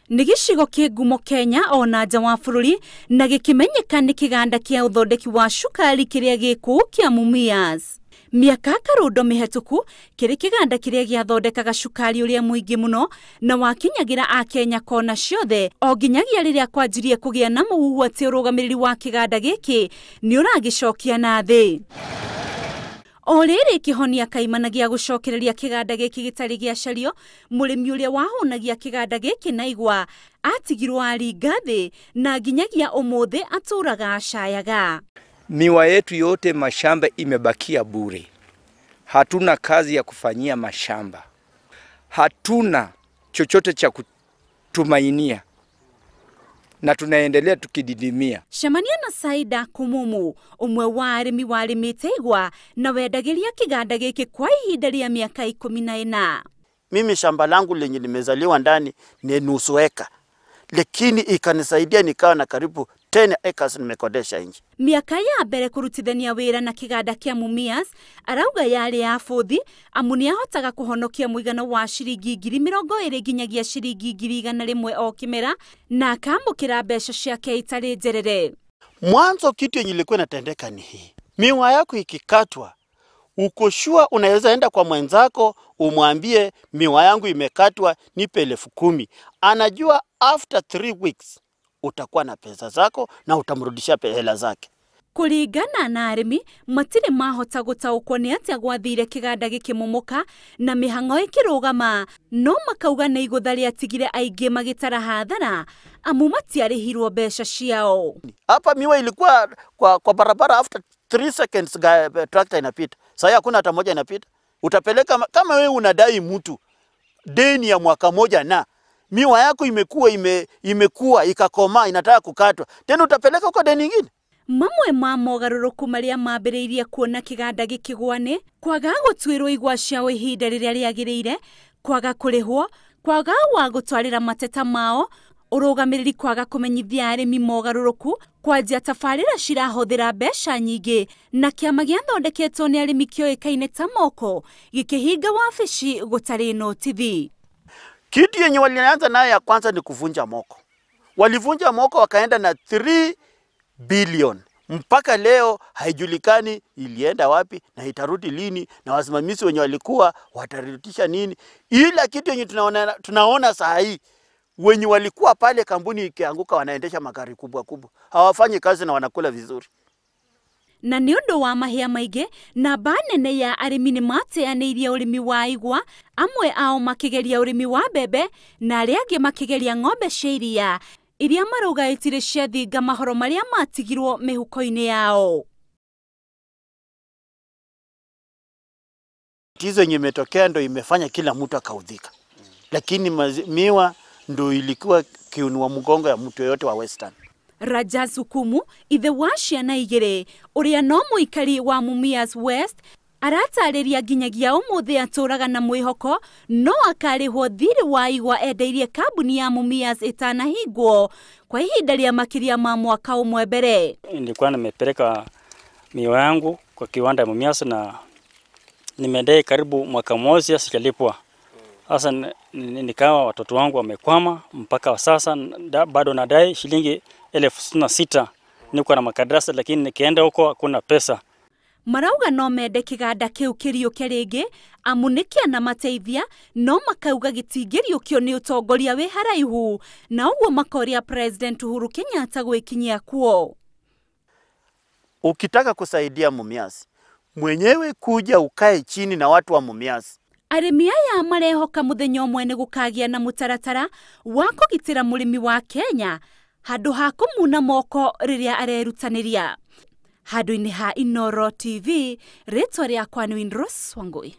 Nigicigo kigumo Kenya ona nja wa bururi na gikimenyeka ni kiganda kia uthondeki wa cukari kiria giku kia Mumias. Miaka karundo mihituku kiri kiganda kiria giathondekaga cukari uria muingi muno na wakinyagira a Kenya kona ciothe o ginyagia riria kwanjirie kugia na muhuhu ati urugamiriri wa kiganda giki ni uragicokia na thi. O riri kihonia kaimanagia gucokereria kiganda giki gitari gia cario, murimi uria wahonagia kiganda giki na igwa atigirwo ari ngathi na ginyagia umuthi aturaga acayaga. Miwa yetu yote mashamba imebakia bure. Hatuna kazi ya kufanyia mashamba. Hatuna chochote cha kutumainia. Na tunaendelea tukididimia. Shamania na Saida Kumumu, umwe wa arimi warimite igwa na wendagiria kiganda giki kwa ihinda ria miaka 14. Mimi shamba langu lenye nimezaliwa ndani ni nusu eka. Lakini ikanisaidia nikawa na karibu 10 acres nimekodesha nje. Miaka ya mbere kurutithania wira na kiganda kia Mumias, arauga yari ya futhi amuni ahotaga kuhonokia muigano wa shiringi 20,000 ginyagia shiringi 100,000 o kimera na akamukira mbeca ciake itari njerere. Mwanzo kitu yenye ilikuwa inatendeka ni hii. Miwa yako ikikatwa, ukoshua unaweza enda kwa mwenzako umwambie miwa yangu imekatwa nipe 10,000. Anajua after 3 weeks utakuwa na pesa zako na utamrudishia hela zake. Kuringana na arimi matire mahota gutaukwo ni atia gwathire kiganda gikimumuka na mihango ikirugama, no makauga na iguthari atigire aingi magitara hathara amu matiarihirwo mbeca ciao. Hapa miwa ilikuwa kwa barabara after 3 seconds tractor inapita. Sasa hakuna hata moja inapita. Utapeleka kama wewe unadai mtu deni ya mwaka moja na miwa yako imekuwa ikakoma inataka kukatwa, tena utapeleka kwa deni nyingine. Mamwe ma mogaruruku maria mambiriirie kuona kiganda gikigwane, kwaga gutwirwo igwa ciao ihinda riria riagiriire, kwaga kurihwo, kwaga wa gutwarira mateta mao, urugamiriri kwaga kumenyithia arimi mogaruruku, kwanjia tabarira cirahuthira mbeca nyingi na kiama giathondeketwo ni arimi kioikaine ta moko gikihinga wabici gutari notithi. Kitu yenye walianza nayo ya kwanza ni kuvunja moko. Walivunja moko wakaenda na 3 billion. Mpaka leo haijulikani ilienda wapi na itarudi lini na wasimamizi wenye walikuwa watarudisha nini. Ila kitu yenye tunaona saa hii wenye walikuwa pale kampuni ikianguka wanaendesha magari kubwa kubwa. Hawafanyi kazi na wanakula vizuri. Na ni undu wa mahia maige na banene ya arimi ni mateaniirie urimi wa igwa, amwe ao makigeria urimi wa bebe na aria angi makigeria ng'ombe cia iria iria marauga itire cia thinga mahoro maria matigirwo mihuko-ini yao. Tizo yenye imetokea ndo imefanya kila mtu akaudhika. Lakini miwa ndo ilikuwa kiunua mgongo ya mtu yote wa Western. Rajaz Hukumu, ithe wa ciana igiri, uria no muikari wa Mumias West, aratariria ginyagia umuthi aturaga na mwihoko, no akarihwo thiri wa igwa endeirie kambuni ya Mumias itanahingwo kwa ihinda ria makiria ma mwaka umwe mbere. Nilikuwa nimepeleka miwa yangu kwa kiwanda ya Mumias na nimedai karibu mwaka mmoja sijalipwa. Sasa nikawa watoto wangu wamekwama mpaka sasa bado nadai shilingi 66,000. Niko na makadarasa lakini nikienda huko hakuna pesa. Marauga no mende kiganda kiu kiriuke ringi amunikia na mateithia, no makauga gitingiriukio ni utongoria wi haraihu na uguo makoria President Uhuru Kenyatta gwikinyia kuo. Ukitaka kusaidia Mumias, mwenyewe kuja ukae chini na watu wa Mumias. Arimi aya marehoka muthenya umwe ni gukagia na mutaratara wa kugitira murimi wa Kenya handu ha kumuna moko riria arerutaniria. Handu-ini ha Inoro TV, ritwa riakwa ni Windrose Wangui.